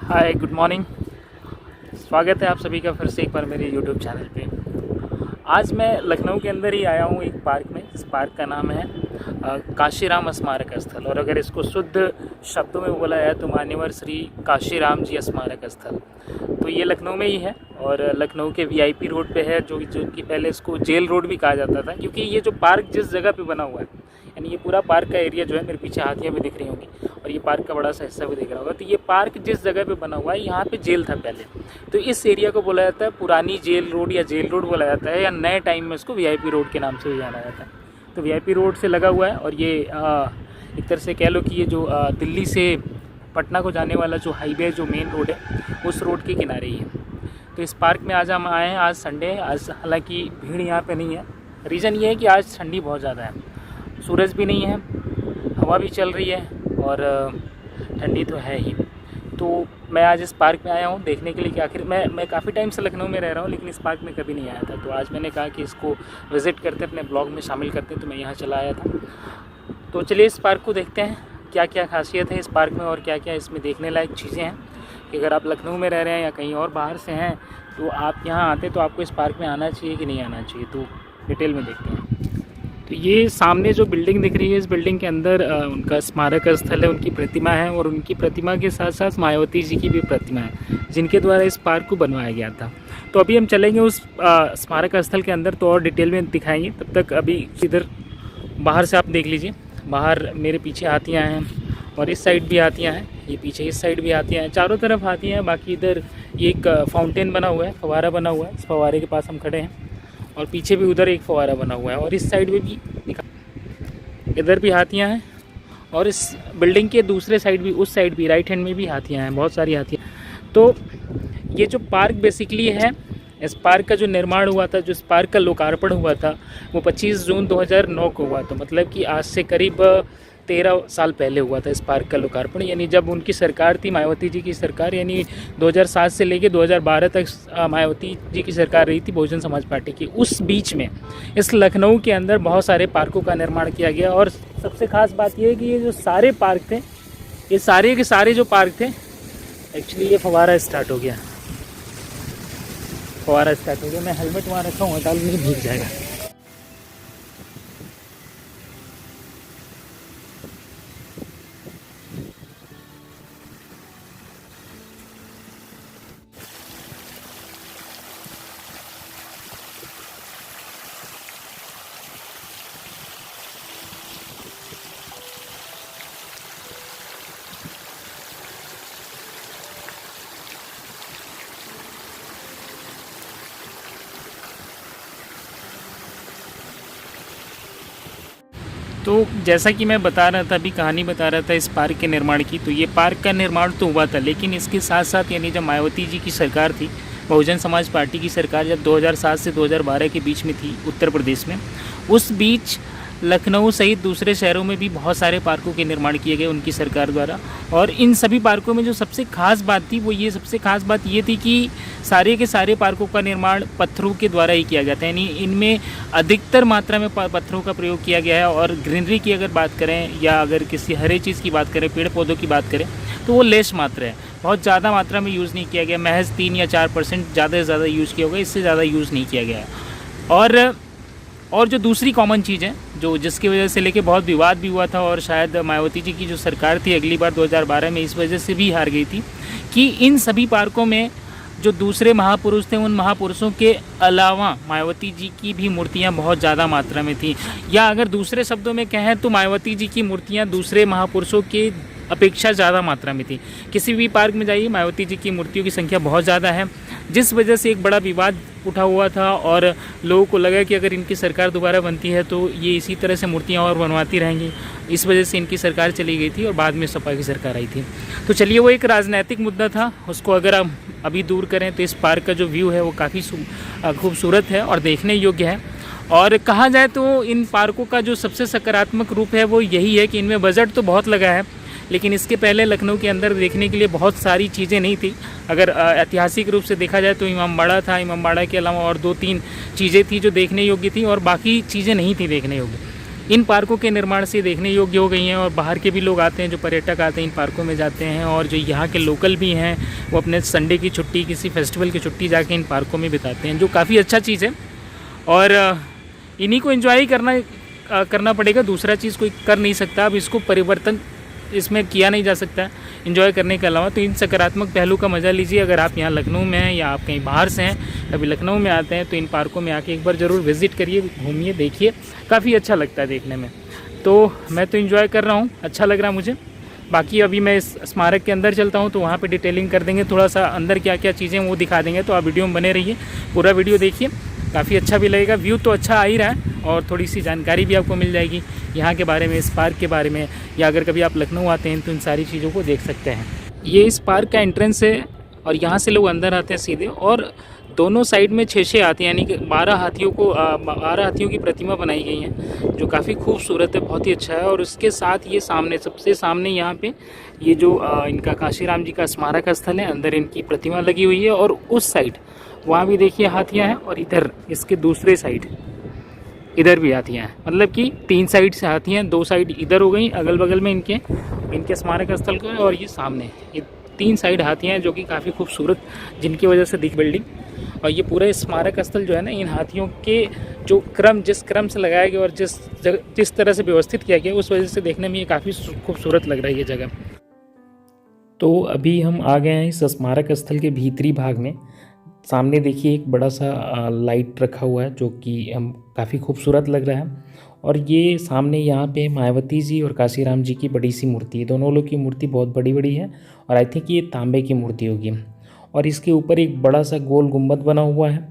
हाय, good morning. स्वागत है आप सभी का फिर से एक बार मेरे यूट्यूब चैनल पे। आज मैं लखनऊ के अंदर ही आया हूँ एक पार्क में। इस पार्क का नाम है काशीराम स्मारक स्थल, और अगर इसको शुद्ध शब्दों में बोला जाए तो मान्यवर श्री काशीराम जी स्मारक स्थल। तो ये लखनऊ में ही है और लखनऊ के वीआईपी रोड पे है, जो कि पहले इसको जेल रोड भी कहा जाता था, क्योंकि ये जो पार्क जिस जगह पे बना हुआ है, यानी ये पूरा पार्क का एरिया जो है, मेरे पीछे हाथियाँ भी दिख रही होंगी और ये पार्क का बड़ा सा हिस्सा भी दिख रहा होगा। तो ये पार्क जिस जगह पे बना हुआ है, यहाँ पे जेल था पहले। तो इस एरिया को बोला जाता है पुरानी जेल रोड या जेल रोड बोला जाता है, या नए टाइम में इसको वीआईपी रोड के नाम से भी जाना जाता है। तो वीआईपी रोड से लगा हुआ है और ये एक तरह से कह लो कि ये जो दिल्ली से पटना को जाने वाला जो हाईवे, जो मेन रोड है, उस रोड के किनारे ही है। तो इस पार्क में आज हम आए हैं। आज संडे है, आज हालांकि भीड़ यहाँ पे नहीं है। रीज़न ये है कि आज ठंडी बहुत ज़्यादा है, सूरज भी नहीं है, हवा भी चल रही है और ठंडी तो है ही। तो मैं आज इस पार्क में आया हूँ देखने के लिए कि आखिर मैं काफ़ी टाइम से लखनऊ में रह रहा हूँ, लेकिन इस पार्क में कभी नहीं आया था। तो आज मैंने कहा कि इसको विज़िट करते, अपने ब्लॉग में शामिल करते, तो मैं यहाँ चला आया था। तो चलिए इस पार्क को देखते हैं, क्या क्या खासियत है इस पार्क में और क्या क्या इसमें देखने लायक चीज़ें हैं। कि अगर आप लखनऊ में रह रहे हैं या कहीं और बाहर से हैं तो आप यहाँ आते तो आपको इस पार्क में आना चाहिए कि नहीं आना चाहिए। तो डिटेल में देखते हैं। तो ये सामने जो बिल्डिंग दिख रही है, इस बिल्डिंग के अंदर उनका स्मारक स्थल है, उनकी प्रतिमा है, और उनकी प्रतिमा के साथ साथ मायावती जी की भी प्रतिमा है, जिनके द्वारा इस पार्क को बनवाया गया था। तो अभी हम चलेंगे उस स्मारक स्थल के अंदर, तो और डिटेल में दिखाएंगे। तब तक अभी इधर बाहर से आप देख लीजिए, बाहर मेरे पीछे हाथियाँ हैं और इस साइड भी हाथियाँ हैं, ये पीछे इस साइड भी हाथियाँ हैं, चारों तरफ हाथियाँ हैं। बाकी इधर ये एक फाउंटेन बना हुआ है, फव्वारा बना हुआ है, इस फव्वारे के पास हम खड़े हैं, और पीछे भी उधर एक फव्वारा बना हुआ है, और इस साइड में भी इधर भी हाथियाँ हैं, और इस बिल्डिंग के दूसरे साइड भी, उस साइड भी, राइट हैंड में भी हाथियाँ हैं, बहुत सारी हाथियाँ। तो ये जो पार्क बेसिकली है, इस पार्क का जो निर्माण हुआ था, जो इस पार्क का लोकार्पण हुआ था, वो 25 जून 2009 को हुआ था। मतलब कि आज से करीब 13 साल पहले हुआ था इस पार्क का लोकार्पण। यानी जब उनकी सरकार थी, मायावती जी की सरकार, यानी 2007 से लेके 2012 तक मायावती जी की सरकार रही थी बहुजन समाज पार्टी की। उस बीच में इस लखनऊ के अंदर बहुत सारे पार्कों का निर्माण किया गया, और सबसे ख़ास बात यह है कि ये जो सारे पार्क थे, ये सारे के सारे जो पार्क थे, एक्चुअली ये फव्वारा स्टार्ट हो गया, फव्वारा स्टार्ट हो गया। मैं हेलमेट वहाँ रखा हूँ, हटा लूँ, नहीं भीग जाएगा। तो जैसा कि मैं बता रहा था, अभी कहानी बता रहा था इस पार्क के निर्माण की। तो ये पार्क का निर्माण तो हुआ था, लेकिन इसके साथ साथ, यानी जब मायावती जी की सरकार थी, बहुजन समाज पार्टी की सरकार जब 2007 से 2012 के बीच में थी उत्तर प्रदेश में, उस बीच लखनऊ सहित दूसरे शहरों में भी बहुत सारे पार्कों के निर्माण किए गए उनकी सरकार द्वारा। और इन सभी पार्कों में जो सबसे खास बात थी, वो ये सबसे खास बात ये थी कि सारे के सारे पार्कों का निर्माण पत्थरों के द्वारा ही किया गया था। यानी इनमें अधिकतर मात्रा में पत्थरों का प्रयोग किया गया है। और ग्रीनरी की अगर बात करें, या अगर किसी हरे चीज़ की बात करें, पेड़ पौधों की बात करें, तो वो लेस मात्रा है, बहुत ज़्यादा मात्रा में यूज़ नहीं किया गया। महज 3 या 4% ज़्यादा से ज़्यादा यूज़ किया होगा, इससे ज़्यादा यूज़ नहीं किया गया है। और जो दूसरी कॉमन चीज़ है, जो जिसकी वजह से लेके बहुत विवाद भी हुआ था, और शायद मायावती जी की जो सरकार थी अगली बार 2012 में इस वजह से भी हार गई थी, कि इन सभी पार्कों में जो दूसरे महापुरुष थे, उन महापुरुषों के अलावा मायावती जी की भी मूर्तियां बहुत ज़्यादा मात्रा में थी। या अगर दूसरे शब्दों में कहें तो मायावती जी की मूर्तियां दूसरे महापुरुषों के अपेक्षा ज़्यादा मात्रा में थी। किसी भी पार्क में जाइए, मायावती जी की मूर्तियों की संख्या बहुत ज़्यादा है, जिस वजह से एक बड़ा विवाद उठा हुआ था, और लोगों को लगा कि अगर इनकी सरकार दोबारा बनती है तो ये इसी तरह से मूर्तियाँ और बनवाती रहेंगी। इस वजह से इनकी सरकार चली गई थी और बाद में सपा की सरकार आई थी। तो चलिए, वो एक राजनीतिक मुद्दा था, उसको अगर हम अभी दूर करें तो इस पार्क का जो व्यू है वो काफ़ी खूबसूरत है और देखने योग्य है। और कहा जाए तो इन पार्कों का जो सबसे सकारात्मक रूप है वो यही है कि इनमें बजट तो बहुत लगा है, लेकिन इसके पहले लखनऊ के अंदर देखने के लिए बहुत सारी चीज़ें नहीं थी। अगर ऐतिहासिक रूप से देखा जाए तो इमामबाड़ा था, इमामबाड़ा के अलावा और 2-3 चीज़ें थी जो देखने योग्य थी, और बाकी चीज़ें नहीं थी देखने योग्य। इन पार्कों के निर्माण से देखने योग्य हो गई हैं और बाहर के भी लोग आते हैं, जो पर्यटक आते हैं इन पार्कों में जाते हैं, और जो यहाँ के लोकल भी हैं वो अपने संडे की छुट्टी, किसी फेस्टिवल की छुट्टी जाके इन पार्कों में बिताते हैं, जो काफ़ी अच्छा चीज़ है। और इन्हीं को एंजॉय ही करना पड़ेगा, दूसरा चीज़ कोई कर नहीं सकता। अब इसको परिवर्तन इसमें किया नहीं जा सकता एंजॉय करने के अलावा। तो इन सकारात्मक पहलू का मज़ा लीजिए। अगर आप यहाँ लखनऊ में हैं या आप कहीं बाहर से हैं, कभी लखनऊ में आते हैं, तो इन पार्कों में आके एक बार ज़रूर विज़िट करिए, घूमिए, देखिए, काफ़ी अच्छा लगता है देखने में। तो मैं तो एंजॉय कर रहा हूँ, अच्छा लग रहा है मुझे। बाकी अभी मैं इस स्मारक के अंदर चलता हूँ, तो वहाँ पे डिटेलिंग कर देंगे, थोड़ा सा अंदर क्या क्या चीज़ें वो दिखा देंगे। तो आप वीडियो में बने रहिए, पूरा वीडियो देखिए, काफ़ी अच्छा भी लगेगा। व्यू तो अच्छा आ ही रहा है और थोड़ी सी जानकारी भी आपको मिल जाएगी यहाँ के बारे में, इस पार्क के बारे में, या अगर कभी आप लखनऊ आते हैं तो इन सारी चीज़ों को देख सकते हैं। ये इस पार्क का एंट्रेंस है और यहाँ से लोग अंदर आते हैं सीधे, और दोनों साइड में 6-6 हाथी, यानी कि 12 हाथियों की प्रतिमा बनाई गई है, जो काफ़ी खूबसूरत है, बहुत ही अच्छा है। और उसके साथ ये सामने, सबसे सामने यहाँ पे ये जो इनका काशीराम जी का स्मारक स्थल है, अंदर इनकी प्रतिमा लगी हुई है। और उस साइड वहाँ भी देखिए हाथियाँ हैं, और इधर इसके दूसरे साइड इधर भी हाथियाँ हैं। मतलब कि 3 साइड से हाथियाँ, 2 साइड इधर हो गई अगल बगल में इनके स्मारक स्थल को, और ये सामने ये 3 साइड हाथियाँ हैं, जो कि काफ़ी खूबसूरत, जिनकी वजह से दिख बिल्डिंग। और ये पूरा स्मारक स्थल जो है ना, इन हाथियों के जो जिस क्रम से लगाया गया और जिस तरह से व्यवस्थित किया गया, उस वजह से देखने में ये काफ़ी खूबसूरत लग रहा है ये जगह। तो अभी हम आ गए हैं इस स्मारक स्थल के भीतरी भाग में। सामने देखिए एक बड़ा सा लाइट रखा हुआ है, जो कि हम काफ़ी खूबसूरत लग रहा है। और ये सामने यहाँ पे मायावती जी और काशीराम जी की बड़ी सी मूर्ति है। दोनों लोग की मूर्ति बहुत बड़ी बड़ी है, और आई थिंक ये तांबे की मूर्ति होगी। और इसके ऊपर एक बड़ा सा गोल गुंबद बना हुआ है,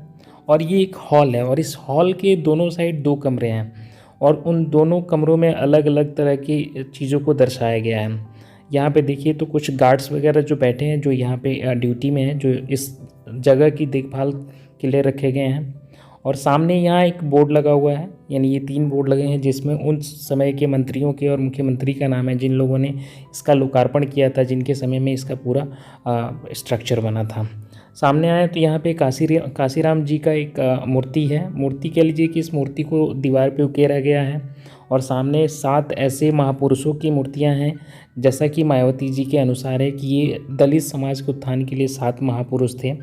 और ये एक हॉल है, और इस हॉल के दोनों साइड 2 कमरे हैं, और उन दोनों कमरों में अलग अलग तरह की चीज़ों को दर्शाया गया है। यहाँ पे देखिए तो कुछ गार्ड्स वगैरह जो बैठे हैं, जो यहाँ पे ड्यूटी में हैं, जो इस जगह की देखभाल के लिए रखे गए हैं। और सामने यहाँ एक बोर्ड लगा हुआ है, यानी ये 3 बोर्ड लगे हैं, जिसमें उन समय के मंत्रियों के और मुख्यमंत्री का नाम है, जिन लोगों ने इसका लोकार्पण किया था, जिनके समय में इसका पूरा स्ट्रक्चर बना था। सामने आए तो यहाँ पे काशीराम जी का एक मूर्ति है। मूर्ति कह लीजिए कि इस मूर्ति को दीवार पे उकेरा गया है, और सामने 7 ऐसे महापुरुषों की मूर्तियाँ हैं, जैसा कि मायावती जी के अनुसार है कि ये दलित समाज के उत्थान के लिए 7 महापुरुष थे।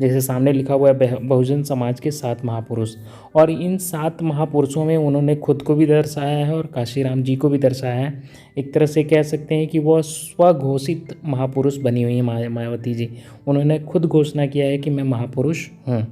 जैसे सामने लिखा हुआ है बहुजन समाज के 7 महापुरुष, और इन 7 महापुरुषों में उन्होंने खुद को भी दर्शाया है और काशीराम जी को भी दर्शाया है। एक तरह से कह सकते हैं कि वह स्वघोषित महापुरुष बनी हुई है मायावती जी। उन्होंने खुद घोषणा किया है कि मैं महापुरुष हूँ।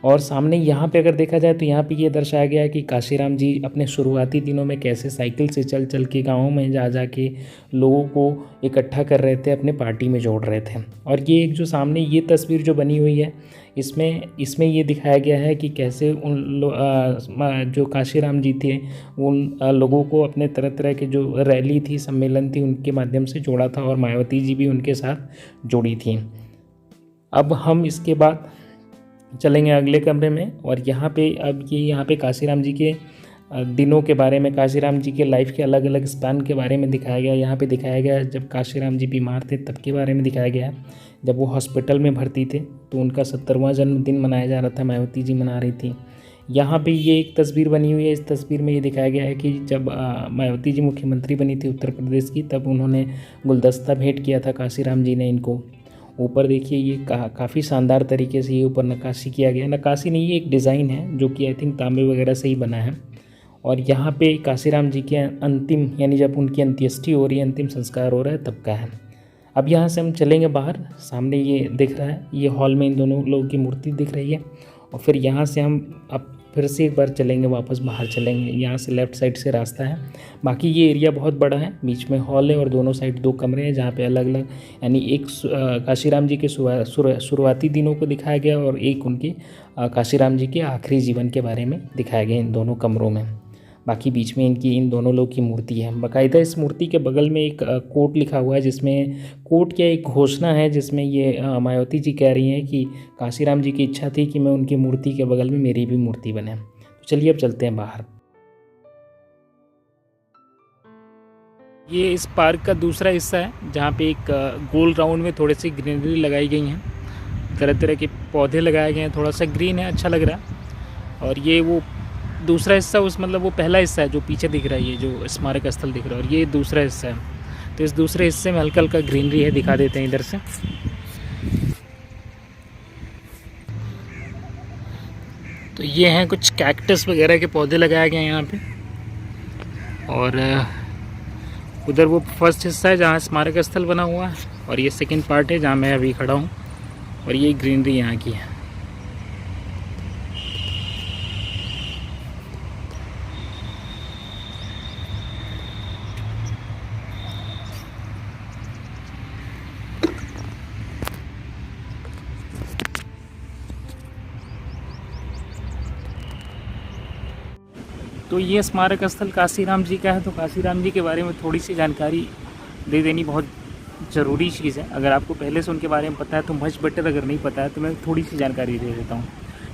और सामने यहाँ पे अगर देखा जाए तो यहाँ पे ये दर्शाया गया है कि काशीराम जी अपने शुरुआती दिनों में कैसे साइकिल से चल चल के गाँवों में जा के लोगों को इकट्ठा कर रहे थे, अपने पार्टी में जोड़ रहे थे। और ये एक जो सामने ये तस्वीर जो बनी हुई है, इसमें ये दिखाया गया है कि कैसे जो काशीराम जी थे उन लोगों को अपने तरह तरह के जो रैली थी, सम्मेलन थी, उनके माध्यम से जोड़ा था, और मायावती जी भी उनके साथ जुड़ी थी। अब हम इसके बाद चलेंगे अगले कमरे में, और यहाँ पे काशीराम जी के दिनों के बारे में, काशीराम जी के लाइफ के अलग अलग स्पैन के बारे में दिखाया गया। यहाँ पे दिखाया गया है जब काशीराम जी बीमार थे तब के बारे में दिखाया गया है। जब वो हॉस्पिटल में भर्ती थे तो उनका 70वां जन्मदिन मनाया जा रहा था, मायावती जी मना रही थी। यहाँ पे ये एक तस्वीर बनी हुई है। इस तस्वीर में ये दिखाया गया है कि जब मायावती जी मुख्यमंत्री बनी थी उत्तर प्रदेश की, तब उन्होंने गुलदस्ता भेंट किया था काशीराम जी ने इनको। ऊपर देखिए ये काफ़ी शानदार तरीके से ये ऊपर नक्काशी किया गया है। नक्काशी नहीं, ये एक डिज़ाइन है जो कि आई थिंक तांबे वगैरह से ही बना है। और यहाँ पे काशीराम जी के अंतिम, यानी जब उनकी अंत्येष्टि हो रही है, अंतिम संस्कार हो रहा है, तब का है। अब यहाँ से हम चलेंगे बाहर। सामने ये दिख रहा है, ये हॉल में इन दोनों लोगों की मूर्ति दिख रही है। और फिर यहाँ से हम अब फिर से एक बार चलेंगे, वापस बाहर चलेंगे। यहाँ से लेफ़्ट साइड से रास्ता है। बाकी ये एरिया बहुत बड़ा है, बीच में हॉल है और दोनों साइड 2 कमरे हैं, जहाँ पे अलग अलग, यानी एक काशीराम जी के शुरुआती दिनों को दिखाया गया, और एक उनके काशीराम जी के आखिरी जीवन के बारे में दिखाया गया इन दोनों कमरों में। बाकी बीच में इन दोनों लोग की मूर्ति है। बाकायदा इस मूर्ति के बगल में एक कोट लिखा हुआ है, जिसमें कोट क्या एक घोषणा है, जिसमें ये मायावती जी कह रही हैं कि काशीराम जी की इच्छा थी कि मैं उनकी मूर्ति के बगल में मेरी भी मूर्ति बने। तो चलिए अब चलते हैं बाहर। ये इस पार्क का दूसरा हिस्सा है, जहाँ पे एक गोल राउंड में थोड़ी सी ग्रीनरी लगाई गई हैं, तरह तरह के पौधे लगाए गए हैं, थोड़ा सा ग्रीन है, अच्छा लग रहा है। और ये वो दूसरा हिस्सा उस मतलब वो पहला हिस्सा है जो पीछे दिख रहा है, ये जो स्मारक स्थल दिख रहा है, और ये दूसरा हिस्सा है। तो इस दूसरे हिस्से में हल्का हल्का ग्रीनरी है, दिखा देते हैं इधर से। तो ये हैं कुछ कैक्टस वगैरह के पौधे लगाए गए हैं यहाँ पे। और उधर वो फर्स्ट हिस्सा है जहाँ स्मारक स्थल बना हुआ है, और ये सेकंड पार्ट है जहाँ मैं अभी खड़ा हूँ, और ये ग्रीनरी यहाँ की है। तो ये स्मारक स्थल काशीराम जी का है। तो काशीराम जी के बारे में थोड़ी सी जानकारी दे देनी बहुत ज़रूरी चीज़ है। अगर आपको पहले से उनके बारे में पता है तो मच बेटर, अगर नहीं पता है तो मैं थोड़ी सी जानकारी दे देता हूँ।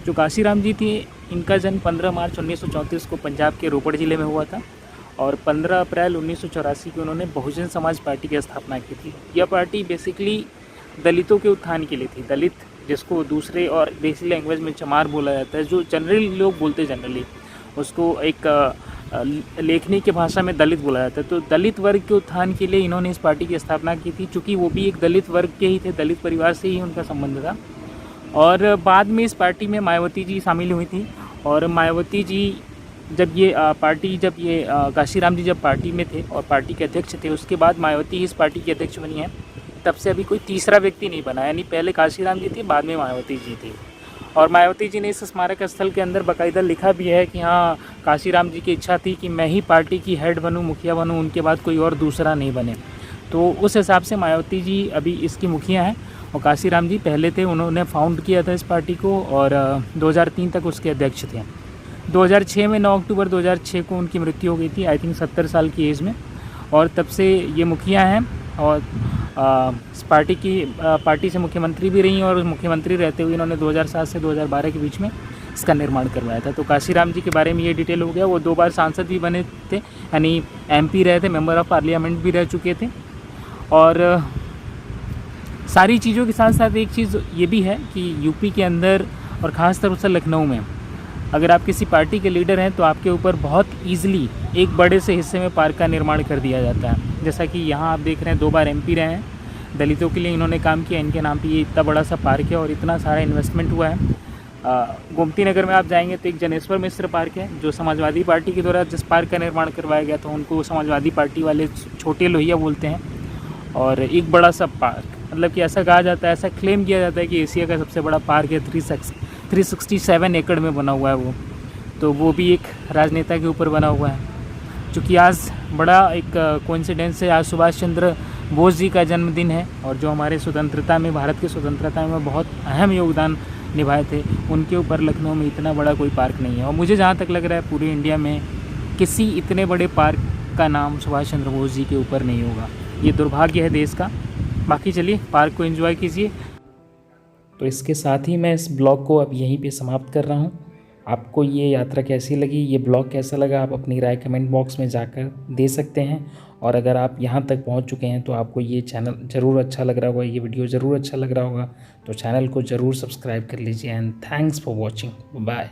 जो काशीराम जी थे, इनका जन्म 15 मार्च 1934 को पंजाब के रोपड़ ज़िले में हुआ था, और 15 अप्रैल 1984 को उन्होंने बहुजन समाज पार्टी की स्थापना की थी। यह पार्टी बेसिकली दलितों के उत्थान के लिए थी। दलित, जिसको दूसरे और देसी लैंग्वेज में चमार बोला जाता है, जो जनरली लोग बोलते हैं, जनरली उसको एक लेखनी की भाषा में दलित बोला जाता है। तो दलित वर्ग के उत्थान के लिए इन्होंने इस पार्टी की स्थापना की थी, चूँकि वो भी एक दलित वर्ग के ही थे, दलित परिवार से ही उनका संबंध था। और बाद में इस पार्टी में मायावती जी शामिल हुई थी, और मायावती जी जब ये काशीराम जी जब पार्टी में थे और पार्टी के अध्यक्ष थे, उसके बाद मायावती इस पार्टी की अध्यक्ष बनी है। तब से अभी कोई तीसरा व्यक्ति नहीं बना, यानी पहले काशीराम जी थे, बाद में मायावती जी थी। और मायावती जी ने इस स्मारक स्थल के अंदर बाकायदा लिखा भी है कि हाँ, काशीराम जी की इच्छा थी कि मैं ही पार्टी की हेड बनूं, मुखिया बनूं, उनके बाद कोई और दूसरा नहीं बने। तो उस हिसाब से मायावती जी अभी इसकी मुखिया हैं, और काशीराम जी पहले थे, उन्होंने फाउंड किया था इस पार्टी को, और 2003 तक उसके अध्यक्ष थे। 2006 में 9 अक्टूबर 2006 को उनकी मृत्यु हो गई थी, आई थिंक 70 साल की एज में। और तब से ये मुखिया हैं, और इस पार्टी से मुख्यमंत्री भी रही, और मुख्यमंत्री रहते हुए इन्होंने 2007 से 2012 के बीच में इसका निर्माण करवाया था। तो काशीराम जी के बारे में ये डिटेल हो गया। वो 2 बार सांसद भी बने थे, यानी MP रहे थे, मेंबर ऑफ पार्लियामेंट भी रह चुके थे। और सारी चीज़ों के साथ साथ एक चीज़ ये भी है कि यूपी के अंदर और ख़ास तौर से लखनऊ में अगर आप किसी पार्टी के लीडर हैं तो आपके ऊपर बहुत ईजिली एक बड़े से हिस्से में पार्क का निर्माण कर दिया जाता है। जैसा कि यहाँ आप देख रहे हैं, 2 बार MP रहे हैं, दलितों के लिए इन्होंने काम किया, इनके नाम पे ये इतना बड़ा सा पार्क है और इतना सारा इन्वेस्टमेंट हुआ है। गोमती नगर में आप जाएंगे तो एक जनेश्वर मिश्र पार्क है, जो समाजवादी पार्टी के द्वारा जिस पार्क का निर्माण करवाया गया था, उनको समाजवादी पार्टी वाले छोटे लोहिया बोलते हैं। और एक बड़ा सा पार्क, मतलब कि ऐसा कहा जाता है, ऐसा क्लेम किया जाता है कि एशिया का सबसे बड़ा पार्क है, 367 एकड़ में बना हुआ है वो। तो वो भी एक राजनेता के ऊपर बना हुआ है। चूँकि आज बड़ा एक कोइंसिडेंस है, आज सुभाष चंद्र बोस जी का जन्मदिन है, और जो हमारे स्वतंत्रता में, भारत की स्वतंत्रता में बहुत अहम योगदान निभाए थे, उनके ऊपर लखनऊ में इतना बड़ा कोई पार्क नहीं है। और मुझे जहाँ तक लग रहा है पूरे इंडिया में किसी इतने बड़े पार्क का नाम सुभाष चंद्र बोस जी के ऊपर नहीं होगा। ये दुर्भाग्य है देश का। बाकी चलिए, पार्क को एंजॉय कीजिए। तो इसके साथ ही मैं इस ब्लॉग को अब यहीं पे समाप्त कर रहा हूँ। आपको ये यात्रा कैसी लगी, ये ब्लॉग कैसा लगा, आप अपनी राय कमेंट बॉक्स में जाकर दे सकते हैं। और अगर आप यहाँ तक पहुँच चुके हैं तो आपको ये चैनल ज़रूर अच्छा लग रहा होगा, ये वीडियो ज़रूर अच्छा लग रहा होगा, तो चैनल को ज़रूर सब्सक्राइब कर लीजिए। And thanks for watching, bye.